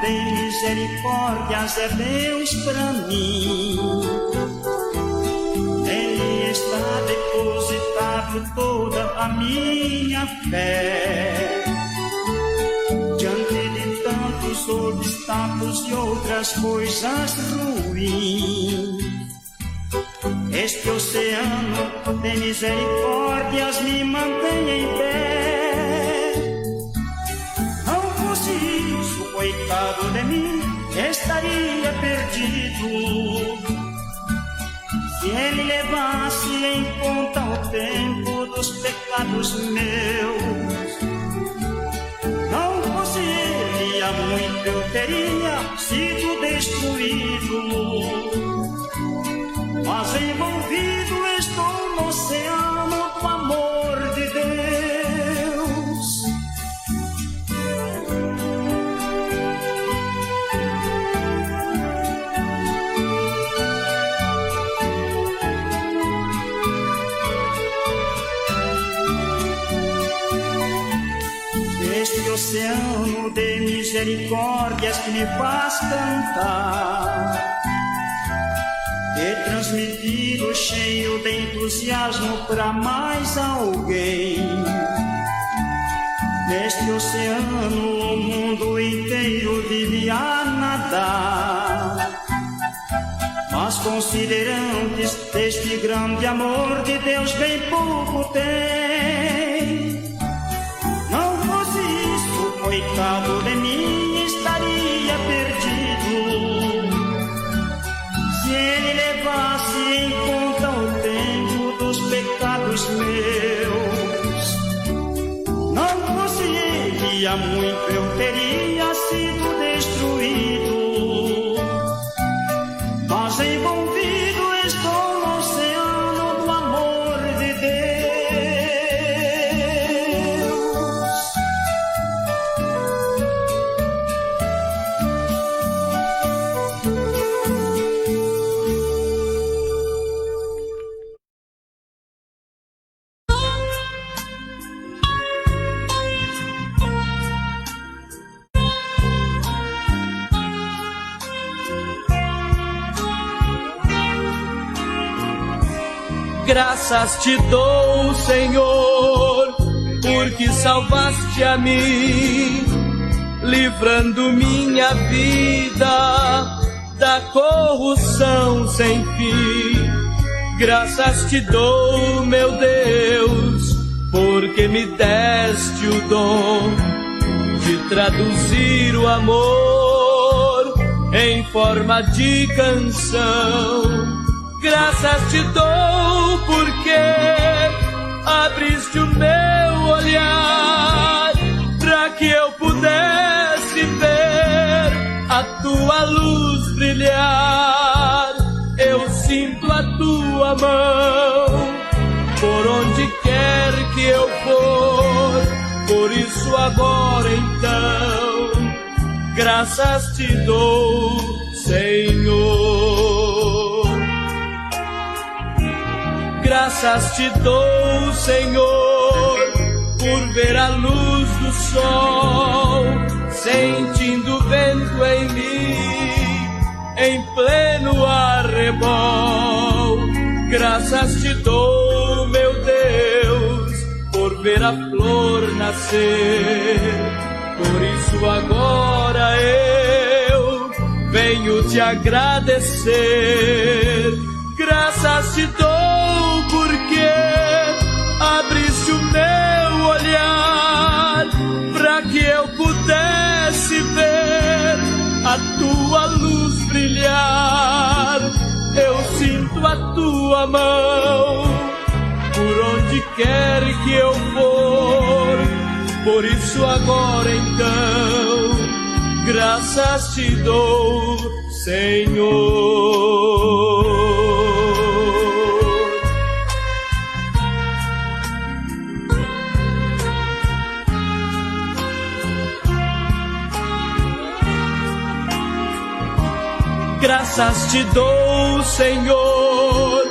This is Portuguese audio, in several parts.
tem misericórdias, é Deus pra mim. Nele está depositado toda a minha fé. Diante de tantos obstáculos e outras coisas ruins, este oceano de misericórdias me mantém em pé. Não fosse isso, coitado de mim, estaria perdido. Se ele levasse em conta o tempo dos pecados meus, não fosse ele, há muito eu teria sido destruído. Mas envolvido estou no oceano do amor de Deus. Este oceano de misericórdias que me faz cantar, é transmitido cheio de entusiasmo para mais alguém. Neste oceano o mundo inteiro vive a nadar, mas considerantes deste grande amor de Deus bem pouco tem. Não fosse isso, coitado de mim, estaria perdido. Se ele levasse em conta o tempo dos pecados meus, não fosse ele, há muito eu teria sido destruído. Mas envolvido estou no oceano do amor de Deus. Graças te dou, Senhor, porque salvaste a mim, livrando minha vida da corrupção sem fim. Graças te dou, meu Deus, porque me deste o dom de traduzir o amor em forma de canção. Graças te dou porque abriste o meu olhar, para que eu pudesse ver a tua luz brilhar. Eu sinto a tua mão por onde quer que eu for, por isso agora então graças te dou, Senhor. Graças te dou, Senhor, por ver a luz do sol, sentindo o vento em mim, em pleno arrebol. Graças te dou, meu Deus, por ver a flor nascer. Por isso agora eu venho te agradecer. Graças te dou porque abriste o meu olhar, para que eu pudesse ver a tua luz brilhar. Eu sinto a tua mão por onde quer que eu for, por isso agora então graças te dou, Senhor. Graças te dou, Senhor,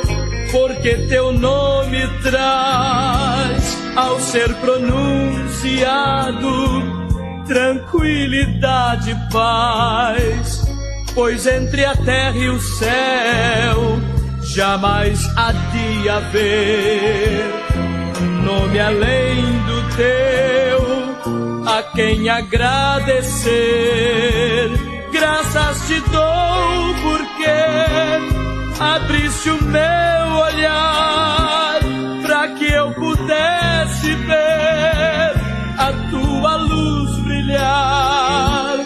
porque teu nome traz, ao ser pronunciado, tranquilidade e paz, pois entre a terra e o céu jamais há de haver nome além do teu, a quem agradecer. Graças te dou porque abriste o meu olhar, para que eu pudesse ver a tua luz brilhar.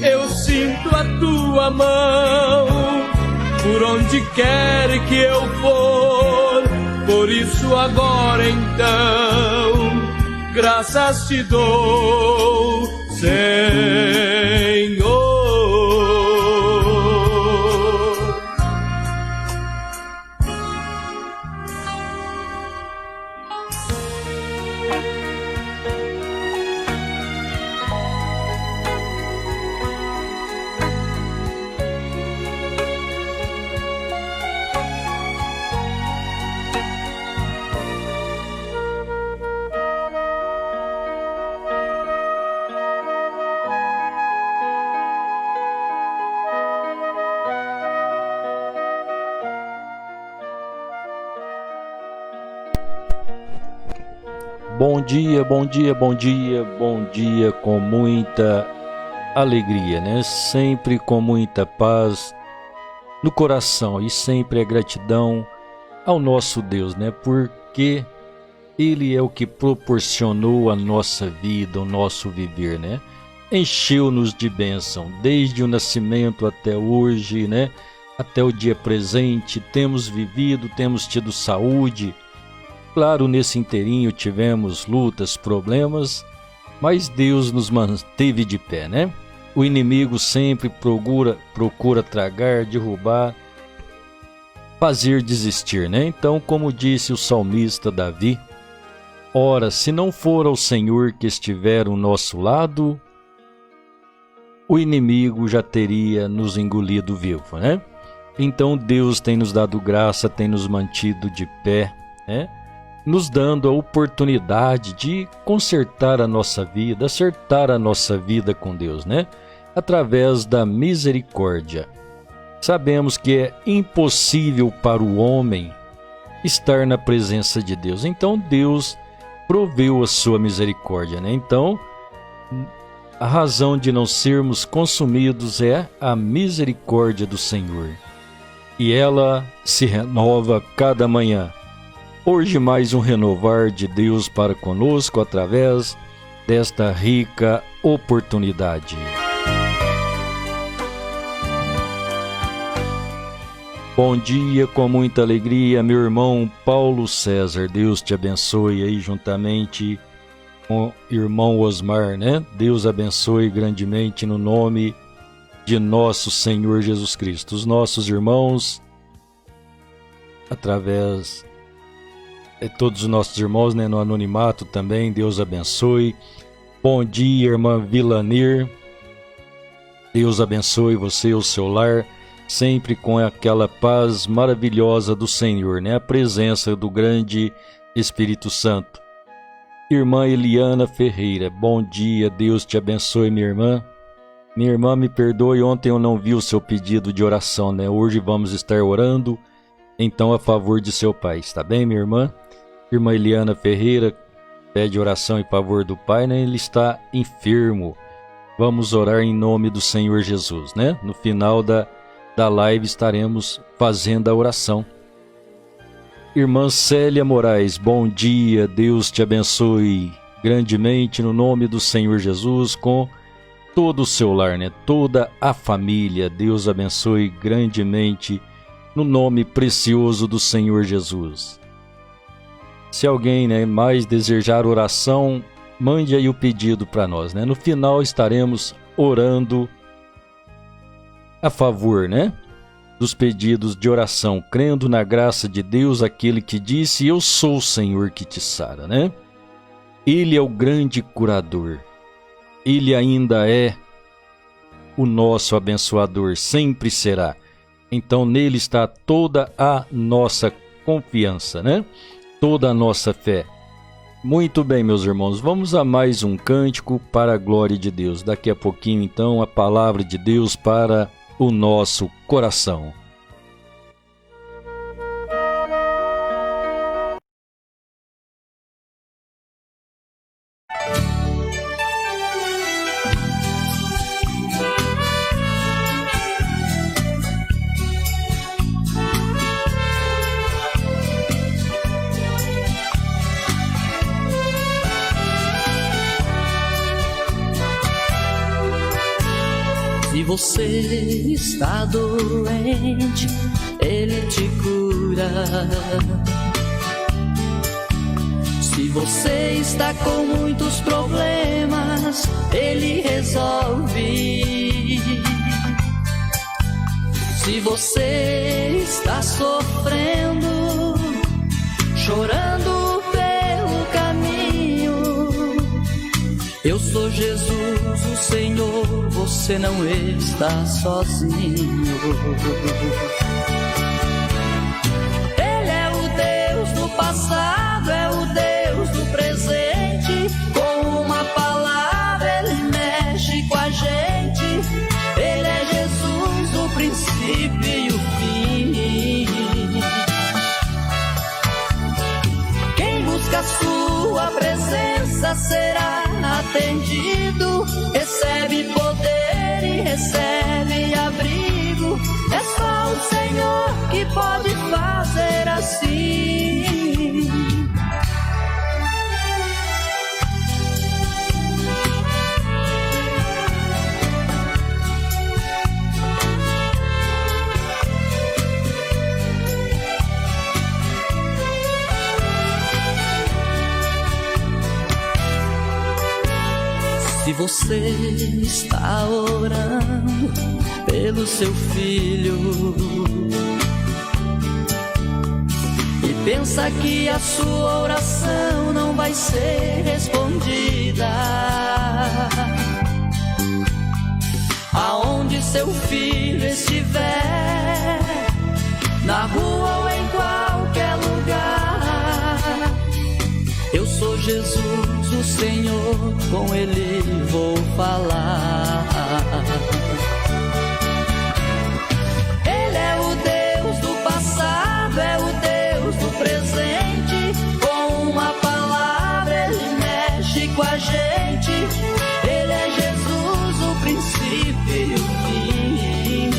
Eu sinto a tua mão por onde quer que eu for, por isso agora então graças te dou, Senhor. Bom dia, bom dia, bom dia, bom dia com muita alegria, né? Sempre com muita paz no coração e sempre a gratidão ao nosso Deus, né? Porque Ele é o que proporcionou a nossa vida, o nosso viver, né? Encheu-nos de bênção, desde o nascimento até hoje, né? Até o dia presente, temos vivido, temos tido saúde. Claro, nesse inteirinho tivemos lutas, problemas, mas Deus nos manteve de pé, né? O inimigo sempre procura tragar, derrubar, fazer desistir, né? Então, como disse o salmista Davi, ora, se não for ao Senhor que estiver ao nosso lado, o inimigo já teria nos engolido vivo, né? Então, Deus tem nos dado graça, tem nos mantido de pé, né? Nos dando a oportunidade de consertar a nossa vida, acertar a nossa vida com Deus, né? Através da misericórdia. Sabemos que é impossível para o homem estar na presença de Deus. Então Deus proveu a sua misericórdia, né? Então, a razão de não sermos consumidos é a misericórdia do Senhor. E ela se renova cada manhã. Hoje mais um renovar de Deus para conosco através desta rica oportunidade. Bom dia, com muita alegria, meu irmão Paulo César. Deus te abençoe aí juntamente com o irmão Osmar, né? Deus abençoe grandemente no nome de nosso Senhor Jesus Cristo. Os nossos irmãos, através todos os nossos irmãos, né, no anonimato também, Deus abençoe. Bom dia, irmã Vilanir. Deus abençoe você e o seu lar, sempre com aquela paz maravilhosa do Senhor, né? A presença do grande Espírito Santo. Irmã Eliana Ferreira, bom dia, Deus te abençoe, minha irmã. Minha irmã, me perdoe, ontem eu não vi o seu pedido de oração, né? Hoje vamos estar orando, então, a favor de seu pai, está bem, minha irmã? Irmã Eliana Ferreira pede oração em favor do pai, né? Ele está enfermo. Vamos orar em nome do Senhor Jesus, né? No final da live estaremos fazendo a oração. Irmã Célia Moraes, bom dia, Deus te abençoe grandemente no nome do Senhor Jesus, com todo o seu lar, né? Toda a família, Deus abençoe grandemente no nome precioso do Senhor Jesus. Se alguém, né, mais desejar oração, mande aí o pedido para nós, né? No final estaremos orando a favor, né, dos pedidos de oração, crendo na graça de Deus, aquele que disse: eu sou o Senhor que te sara, né? Ele é o grande curador. Ele ainda é o nosso abençoador, sempre será. Então nele está toda a nossa confiança, né? Toda a nossa fé. Muito bem, meus irmãos, vamos a mais um cântico para a glória de Deus. Daqui a pouquinho, então, a palavra de Deus para o nosso coração. Se você está doente, Ele te cura. Se você está com muitos problemas, Ele resolve. Se você está sofrendo, chorando pelo caminho, eu sou Jesus, o Senhor, você não está sozinho. Ele é o Deus do passado, é o Deus do presente. Com uma palavra Ele mexe com a gente. Ele é Jesus, o princípio e o fim. Quem busca a sua presença será atendido, recebe poder e recebe abrigo. É só o Senhor que pode fazer assim. Se você está orando pelo seu filho e pensa que a sua oração não vai ser respondida, aonde seu filho estiver, na rua ou em qualquer lugar, eu sou Jesus, o Senhor, com Ele vou falar. Ele é o Deus do passado, é o Deus do presente. Com uma palavra Ele mexe com a gente. Ele é Jesus, o princípio e o fim.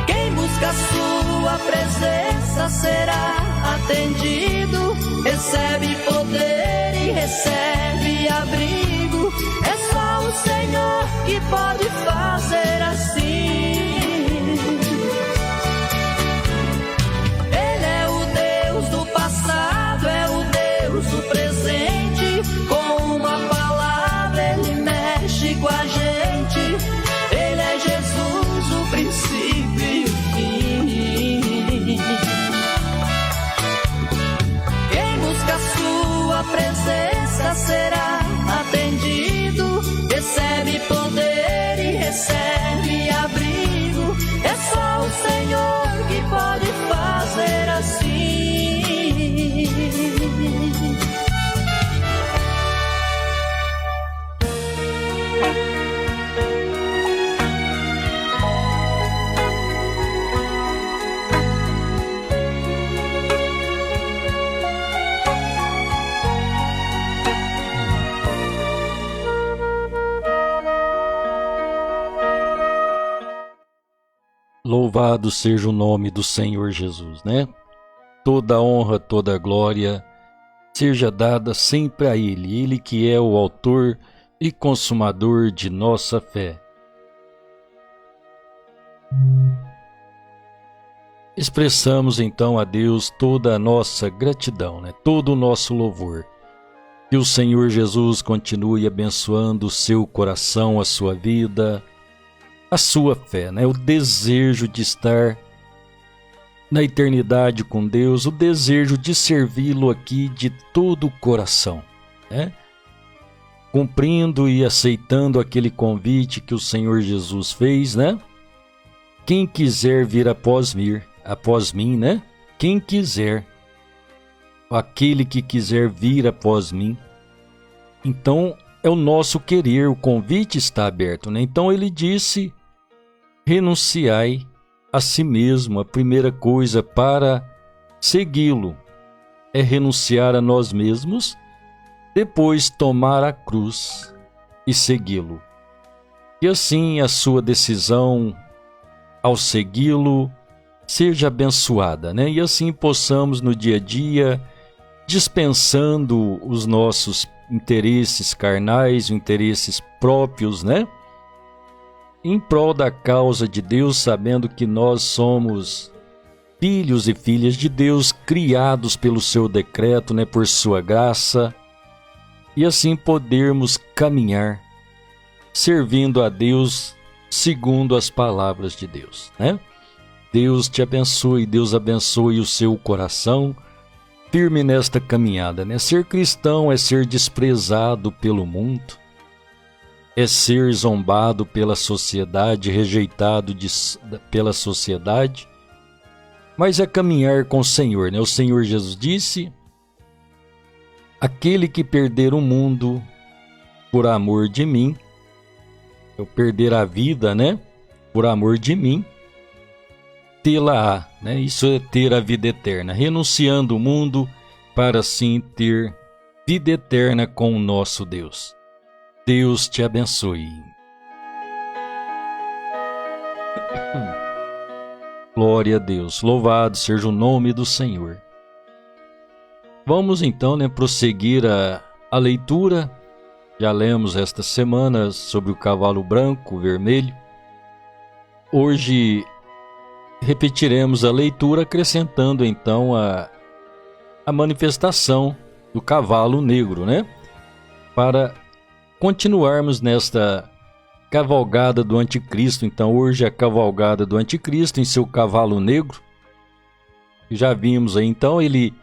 Quem busca a sua presença será atendido, recebe poder e recebe abrigo. É só o Senhor que pode fazer assim. Ele é o Deus do passado, é o Deus do presente. Com uma palavra Ele mexe com a gente. Ele é Jesus, o princípio e o fim. A sua presença será atendido, recebe poder e recebe abrigo. É só o Senhor que pode fazer assim. Louvado seja o nome do Senhor Jesus, né? Toda honra, toda glória seja dada sempre a Ele, Ele que é o autor e consumador de nossa fé. Expressamos então a Deus toda a nossa gratidão, né? Todo o nosso louvor. Que o Senhor Jesus continue abençoando o seu coração, a sua vida, a sua fé, né? O desejo de estar na eternidade com Deus, o desejo de servi-lo aqui de todo o coração, né? Cumprindo e aceitando aquele convite que o Senhor Jesus fez, né? Quem quiser vir após mim, né? Quem quiser aquele que quiser vir após mim. Então é o nosso querer, o convite está aberto, né? Então ele disse: renunciai a si mesmo. A primeira coisa para segui-lo é renunciar a nós mesmos, depois tomar a cruz e segui-lo. E assim a sua decisão ao segui-lo seja abençoada, né? E assim possamos no dia a dia, dispensando os nossos interesses carnais, interesses próprios, né? Em prol da causa de Deus, sabendo que nós somos filhos e filhas de Deus, criados pelo seu decreto, né? Por sua graça, e assim podermos caminhar servindo a Deus segundo as palavras de Deus, né? Deus te abençoe, Deus abençoe o seu coração, firme nesta caminhada, né? Ser cristão é ser desprezado pelo mundo, é ser zombado pela sociedade, rejeitado pela sociedade, mas é caminhar com o Senhor, né? O Senhor Jesus disse: aquele que perder o mundo por amor de mim, eu perder a vida, né? Por amor de mim, tê-la-á, né? Isso é ter a vida eterna, renunciando o mundo para assim ter vida eterna com o nosso Deus. Deus te abençoe. Glória a Deus, louvado seja o nome do Senhor. Vamos então, né, prosseguir a leitura. Já lemos esta semana sobre o cavalo branco, vermelho. Hoje repetiremos a leitura, acrescentando então a manifestação do cavalo negro, né? Para continuarmos nesta cavalgada do anticristo. Então hoje é a cavalgada do anticristo em seu cavalo negro. Já vimos aí, então ele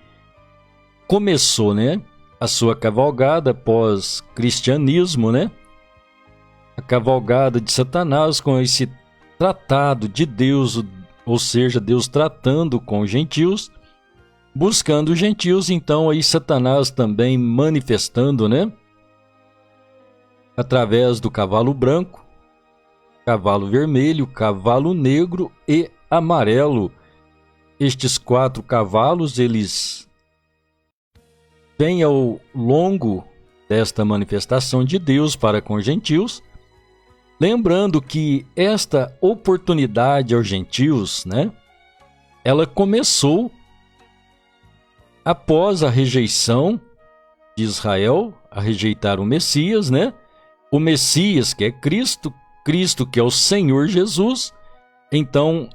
começou, né, a sua cavalgada pós-cristianismo, né? A cavalgada de Satanás com esse tratado de Deus, ou seja, Deus tratando com os gentios, buscando os gentios. Então aí Satanás também manifestando, né? Através do cavalo branco, cavalo vermelho, cavalo negro e amarelo. Estes 4 cavalos, eles vêm ao longo desta manifestação de Deus para com os gentios, lembrando que esta oportunidade aos gentios, né, ela começou após a rejeição de Israel, a rejeitar o Messias, né? O Messias que é Cristo, Cristo que é o Senhor Jesus. Então,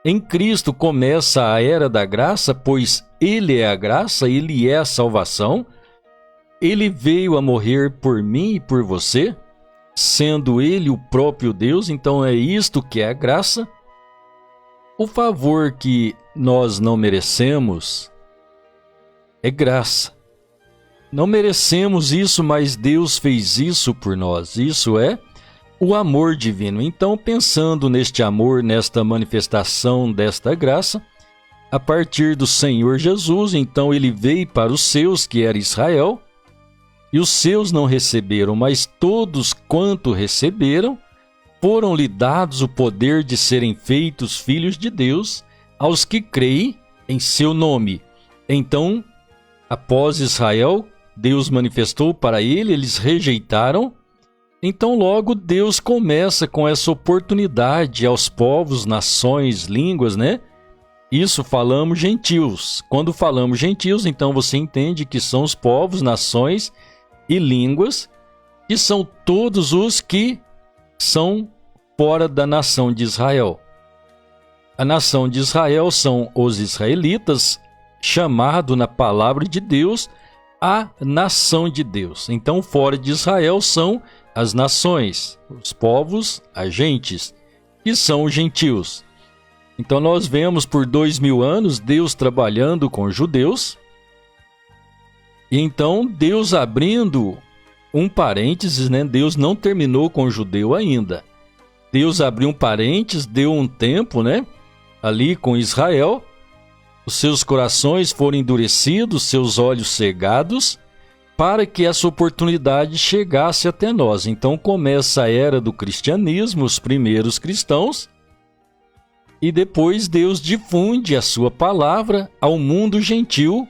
em Cristo começa a era da graça, pois Ele é a graça, Ele é a salvação. Ele veio a morrer por mim e por você, sendo Ele o próprio Deus. Então é isto que é a graça. O favor que nós não merecemos é graça. Não merecemos isso, mas Deus fez isso por nós. Isso é o amor divino. Então, pensando neste amor, nesta manifestação desta graça, a partir do Senhor Jesus, então ele veio para os seus, que era Israel, e os seus não receberam, mas todos quanto receberam, foram-lhe dados o poder de serem feitos filhos de Deus, aos que creem em seu nome. Então, após Israel, Deus manifestou para ele, eles rejeitaram. Então logo Deus começa com essa oportunidade aos povos, nações, línguas, né? Isso falamos gentios. Quando falamos gentios, então você entende que são os povos, nações e línguas, que são todos os que são fora da nação de Israel. A nação de Israel são os israelitas, chamado na palavra de Deus a nação de Deus. Então fora de Israel são as nações, os povos, as gentes, que são os gentios. Então nós vemos por 2000 anos Deus trabalhando com os judeus, e então Deus abrindo um parênteses, né? Deus não terminou com o judeu ainda. Deus abriu um parênteses, deu um tempo, né? Ali com Israel, Os seus corações foram endurecidos, seus olhos cegados, para que essa oportunidade chegasse até nós. Então começa a era do cristianismo, os primeiros cristãos, e depois Deus difunde a sua palavra ao mundo gentil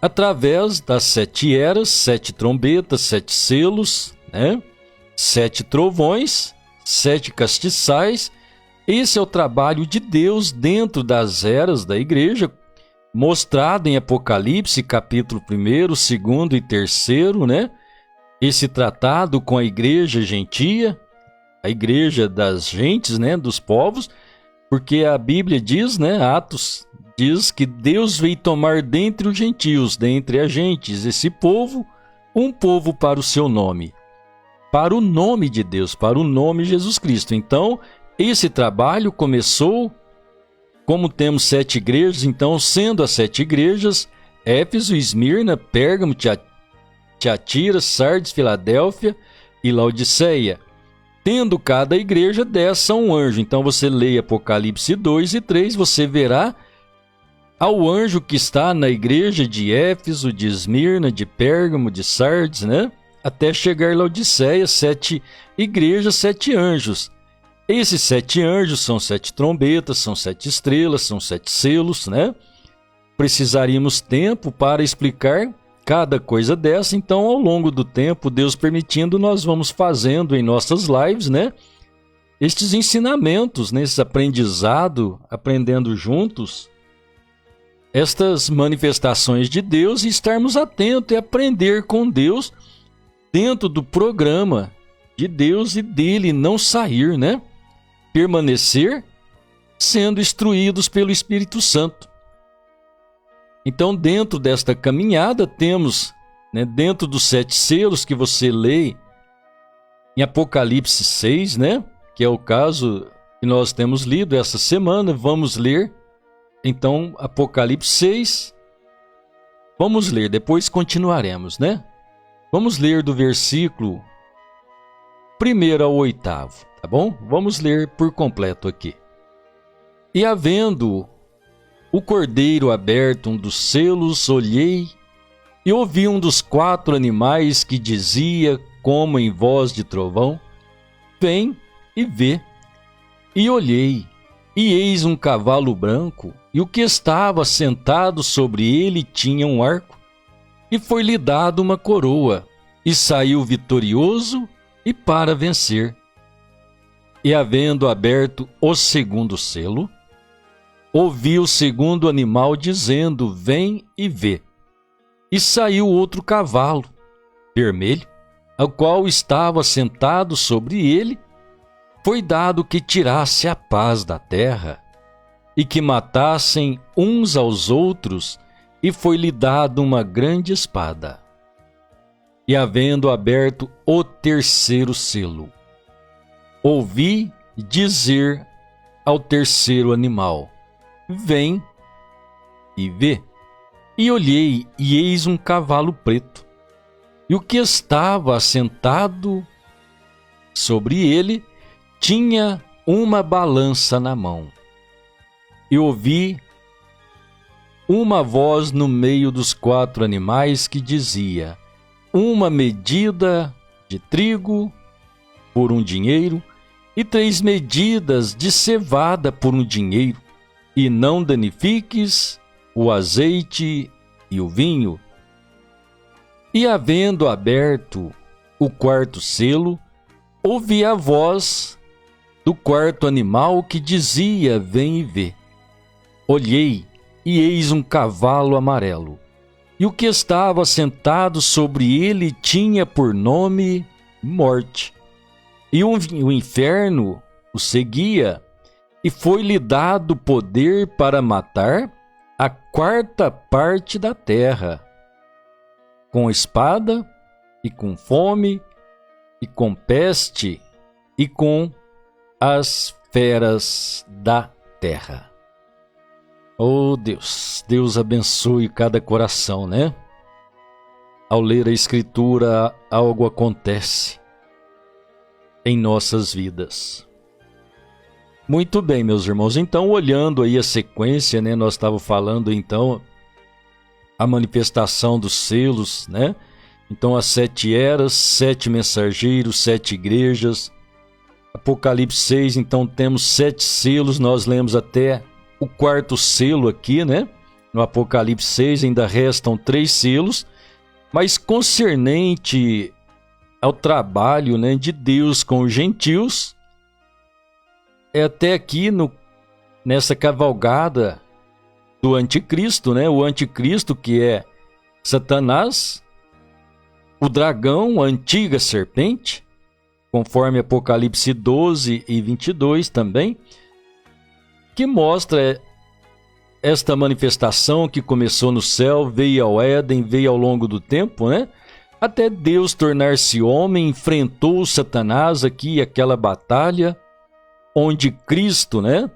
através das 7 eras, 7 trombetas, 7 selos, 7 trovões, 7 castiçais. Esse é o trabalho de Deus dentro das eras da igreja, mostrado em Apocalipse, capítulo 1, 2 e 3, Esse tratado com a igreja gentia, a igreja das gentes, dos povos, porque a Bíblia diz, Atos, diz que Deus veio tomar dentre os gentios, dentre as gentes, esse povo, um povo para o seu nome, para o nome de Deus, para o nome de Jesus Cristo. Então, esse trabalho começou, como temos 7 igrejas, então, sendo as 7 igrejas, Éfeso, Esmirna, Pérgamo, Tiatira, Sardes, Filadélfia e Laodiceia. Tendo cada igreja dessa um anjo. Então você lê Apocalipse 2 e 3, você verá ao anjo que está na igreja de Éfeso, de Esmirna, de Pérgamo, de Sardes, até chegar em Laodiceia, 7 igrejas, 7 anjos. Esses 7 anjos são 7 trombetas, são 7 estrelas, são 7 selos, Precisaríamos tempo para explicar cada coisa dessa, então ao longo do tempo, Deus permitindo, nós vamos fazendo em nossas lives, estes ensinamentos, esse aprendizado, aprendendo juntos, estas manifestações de Deus, e estarmos atentos e aprender com Deus dentro do programa de Deus e dele não sair, permanecer sendo instruídos pelo Espírito Santo. Então, dentro desta caminhada, temos, dentro dos 7 selos que você lê em Apocalipse 6, que é o caso que nós temos lido essa semana, vamos ler, então, Apocalipse 6, vamos ler, depois continuaremos, Vamos ler do versículo 1 ao 8, tá bom? Vamos ler por completo aqui. E havendo o cordeiro aberto um dos selos, olhei e ouvi um dos 4 animais que dizia, como em voz de trovão: vem e vê. E olhei, e eis um cavalo branco, e o que estava sentado sobre ele tinha um arco, e foi-lhe dado uma coroa, e saiu vitorioso e para vencer. E havendo aberto o 2º selo, ouvi o 2º animal dizendo: vem e vê. E saiu outro cavalo, vermelho, ao qual estava sentado sobre ele. Foi dado que tirasse a paz da terra, e que matassem uns aos outros, e foi-lhe dado uma grande espada. E havendo aberto o 3º selo, ouvi dizer ao 3º animal: vem e vê. E olhei, e eis um cavalo preto, e o que estava assentado sobre ele tinha uma balança na mão. E ouvi uma voz no meio dos 4 animais que dizia: uma medida de trigo por um dinheiro, e 3 medidas de cevada por um dinheiro, e não danifiques o azeite e o vinho. E havendo aberto o 4º selo, ouvi a voz do 4º animal que dizia: vem e vê. Olhei, e eis um cavalo amarelo, e o que estava sentado sobre ele tinha por nome Morte, e o inferno o seguia, e foi-lhe dado poder para matar a 4ª parte da terra, com espada, e com fome, e com peste, e com as feras da terra. Oh Deus, Deus abençoe cada coração, Ao ler a Escritura, algo acontece em nossas vidas. Muito bem, meus irmãos. Então, olhando aí a sequência, né? Nós estávamos falando, então, a manifestação dos selos, né? Então, as 7 eras, 7 mensageiros, 7 igrejas. Apocalipse 6, então, temos 7 selos. Nós lemos até o 4º selo aqui, né? No Apocalipse 6 ainda restam 3 selos. Mas concernente ao trabalho, né, de Deus com os gentios, é até aqui nessa cavalgada do anticristo, né? O anticristo, que é Satanás, o dragão, a antiga serpente, conforme Apocalipse 12 e 22 também, que mostra esta manifestação que começou no céu, veio ao Éden, veio ao longo do tempo, né? Até Deus tornar-se homem, enfrentou Satanás aqui, aquela batalha, onde Cristo, né?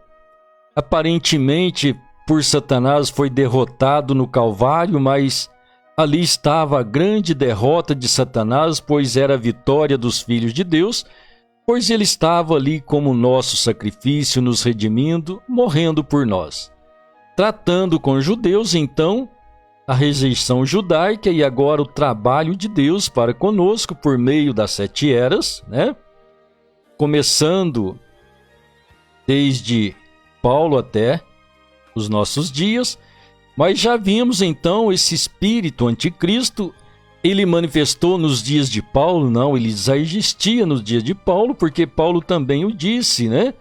Aparentemente, por Satanás foi derrotado no Calvário, mas ali estava a grande derrota de Satanás, pois era a vitória dos filhos de Deus, pois ele estava ali como nosso sacrifício, nos redimindo, morrendo por nós. Tratando com os judeus, então, a rejeição judaica e agora o trabalho de Deus para conosco por meio das 7 eras, né? Começando desde Paulo até os nossos dias, mas já vimos então esse espírito anticristo, ele manifestou nos dias de Paulo? Não, ele já existia nos dias de Paulo, porque Paulo também o disse, né?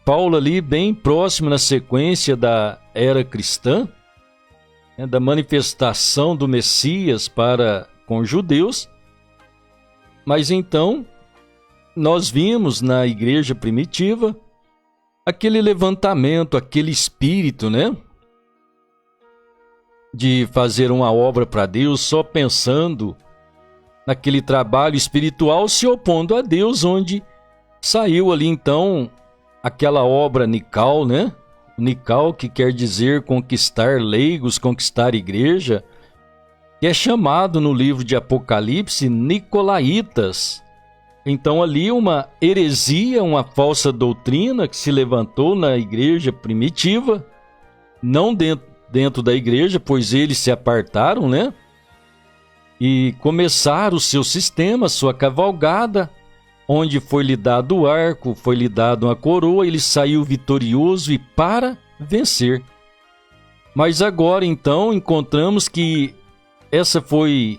Paulo ali bem próximo na sequência da era cristã, né, da manifestação do Messias para com os judeus. Mas então, nós vimos na igreja primitiva aquele levantamento, aquele espírito, né, de fazer uma obra para Deus só pensando naquele trabalho espiritual, se opondo a Deus, onde saiu ali então aquela obra Nical, né? Nical, que quer dizer conquistar leigos, conquistar igreja, que é chamado no livro de Apocalipse Nicolaitas. Então ali uma heresia, uma falsa doutrina que se levantou na igreja primitiva, não dentro da igreja, pois eles se apartaram, né? E começaram o seu sistema, sua cavalgada, onde foi-lhe dado o arco, foi-lhe dado uma coroa, ele saiu vitorioso e para vencer. Mas agora então encontramos que essa foi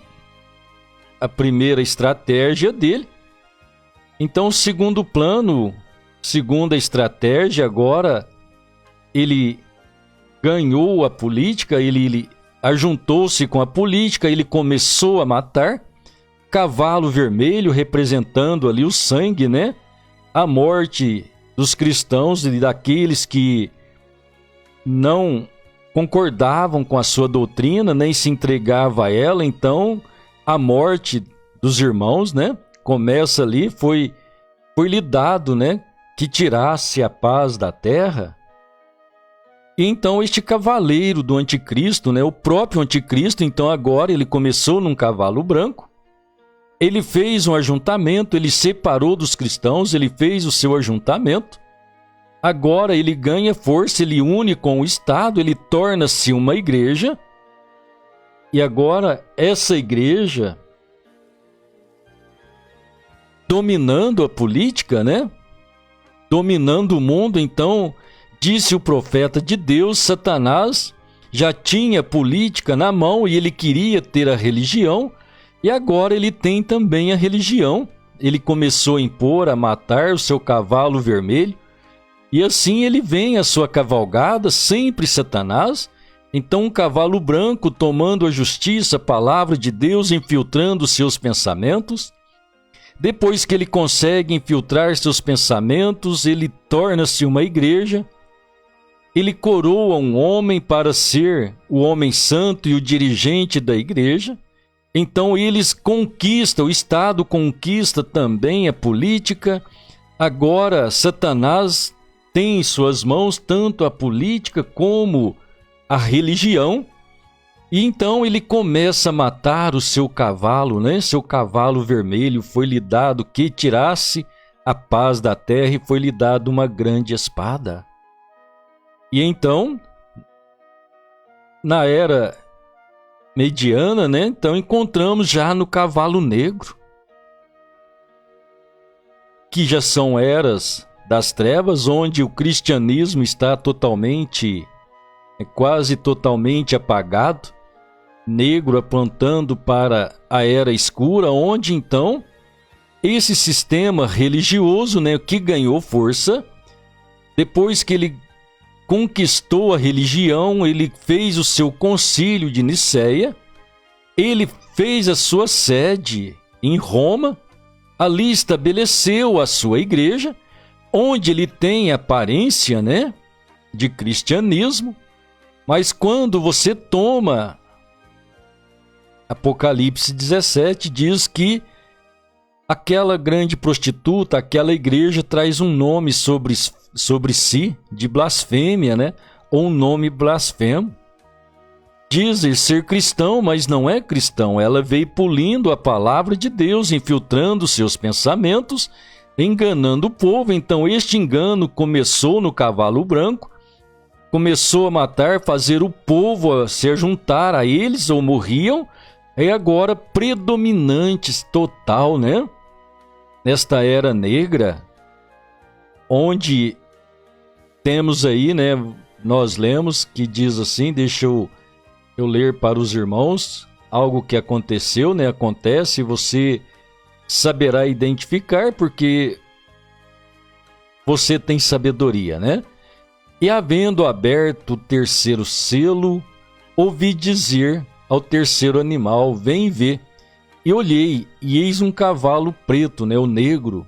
a primeira estratégia dele. Então o segundo plano, segunda estratégia, agora ele ganhou a política, ele ajuntou-se com a política, ele começou a matar. Cavalo vermelho representando ali o sangue, né? A morte dos cristãos e daqueles que não concordavam com a sua doutrina, nem se entregava a ela. Então, a morte dos irmãos, né? Começa ali, foi-lhe dado, né? Que tirasse a paz da terra. E então este cavaleiro do anticristo, né? O próprio anticristo, então agora ele começou num cavalo branco. Ele fez um ajuntamento, ele separou dos cristãos, ele fez o seu ajuntamento. Agora ele ganha força, ele une com o Estado, ele torna-se uma igreja. E agora essa igreja, dominando a política, né? Dominando o mundo, então, disse o profeta de Deus, Satanás já tinha política na mão e ele queria ter a religião. E agora ele tem também a religião. Ele começou a impor, a matar o seu cavalo vermelho. E assim ele vem a sua cavalgada, sempre Satanás. Então um cavalo branco tomando a justiça, a palavra de Deus, infiltrando seus pensamentos. Depois que ele consegue infiltrar seus pensamentos, ele torna-se uma igreja. Ele coroa um homem para ser o homem santo e o dirigente da igreja. Então eles conquistam, o Estado conquista também a política. Agora Satanás tem em suas mãos tanto a política como a religião. E então ele começa a matar o seu cavalo, né? Seu cavalo vermelho foi-lhe dado que tirasse a paz da terra e foi-lhe dada uma grande espada. E então, na era mediana, né? Então encontramos já no cavalo negro, que já são eras das trevas, onde o cristianismo está totalmente, quase totalmente apagado, negro apontando para a era escura, onde então esse sistema religioso, né, que ganhou força, depois que ele conquistou a religião, ele fez o seu concílio de Nicéia, ele fez a sua sede em Roma, ali estabeleceu a sua igreja, onde ele tem aparência, né, de cristianismo, mas quando você toma Apocalipse 17, diz que aquela grande prostituta, aquela igreja traz um nome sobre si de blasfêmia, né? Ou um nome blasfemo. Diz ser cristão, mas não é cristão. Ela veio polindo a palavra de Deus, infiltrando seus pensamentos, enganando o povo. Então este engano começou no cavalo branco, começou a matar, fazer o povo se juntar a eles ou morriam. E agora predominantes total, né? Nesta era negra, onde temos aí, né? Nós lemos que diz assim, deixa eu ler para os irmãos, algo que aconteceu, né? Acontece, você saberá identificar, porque você tem sabedoria, né? E havendo aberto o terceiro selo, ouvi dizer ao terceiro animal, vem ver. E olhei, e eis um cavalo preto, né, o negro.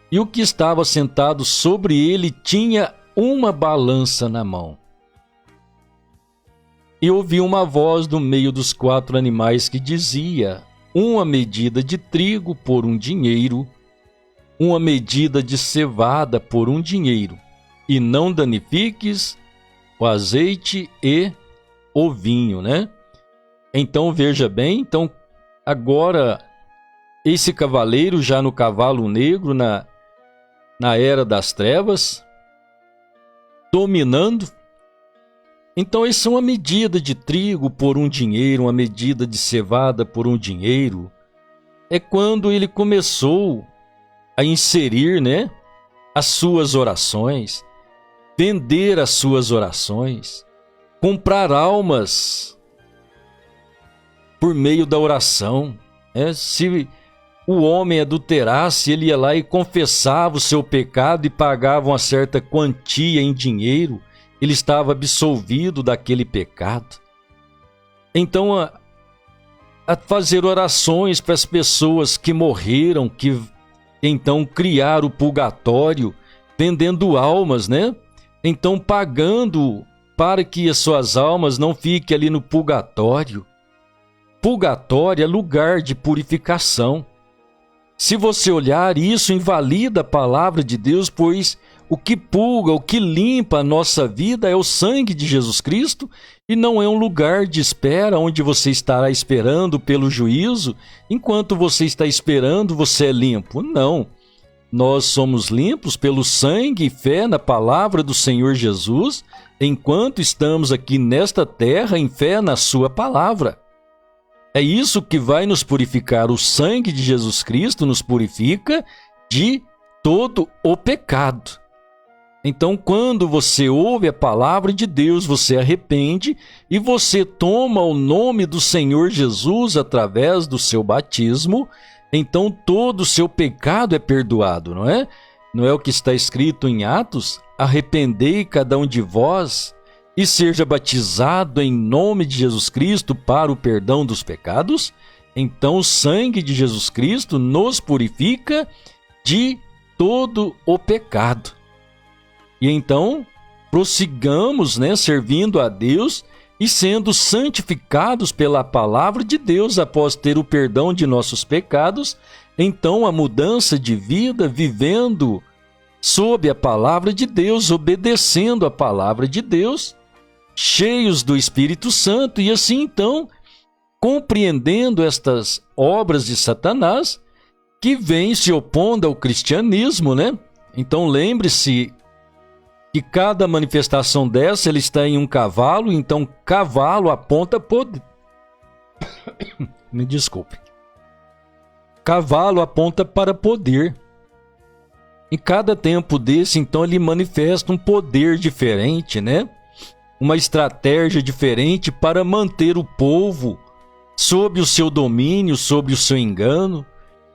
E o que estava sentado sobre ele tinha uma balança na mão. E ouvi uma voz do meio dos 4 animais que dizia, uma medida de trigo por um dinheiro, uma medida de cevada por um dinheiro, e não danifiques o azeite e o vinho, né? Então veja bem, então agora esse cavaleiro já no cavalo negro, na era das trevas, dominando. Então isso é uma medida de trigo por um dinheiro, uma medida de cevada por um dinheiro. É quando ele começou a inserir, né, as suas orações, vender as suas orações, comprar almas por meio da oração. Se o homem adulterasse, ele ia lá e confessava o seu pecado e pagava uma certa quantia em dinheiro, ele estava absolvido daquele pecado. Então, a fazer orações para as pessoas que morreram, que então criaram o purgatório, vendendo almas, né? Então, pagando para que as suas almas não fiquem ali no purgatório. Purgatório é lugar de purificação. Se você olhar, isso invalida a palavra de Deus, pois o que purga, o que limpa a nossa vida é o sangue de Jesus Cristo, e não é um lugar de espera onde você estará esperando pelo juízo. Enquanto você está esperando, você é limpo. Não. Nós somos limpos pelo sangue e fé na palavra do Senhor Jesus, enquanto estamos aqui nesta terra em fé na sua palavra. É isso que vai nos purificar. O sangue de Jesus Cristo nos purifica de todo o pecado. Então, quando você ouve a palavra de Deus, você arrepende e você toma o nome do Senhor Jesus através do seu batismo, então todo o seu pecado é perdoado, não é? Não é o que está escrito em Atos? Arrependei cada um de vós e seja batizado em nome de Jesus Cristo para o perdão dos pecados. Então o sangue de Jesus Cristo nos purifica de todo o pecado. E então prossigamos, né, servindo a Deus e sendo santificados pela palavra de Deus após ter o perdão de nossos pecados. Então a mudança de vida, vivendo sob a palavra de Deus, obedecendo a palavra de Deus, cheios do Espírito Santo, e assim então, compreendendo estas obras de Satanás, que vem se opondo ao cristianismo, né? Então lembre-se que cada manifestação dessa, ele está em um cavalo, então cavalo aponta poder. Me desculpe. Cavalo aponta para poder. Em cada tempo desse, então, ele manifesta um poder diferente, né? Uma estratégia diferente para manter o povo sob o seu domínio, sob o seu engano.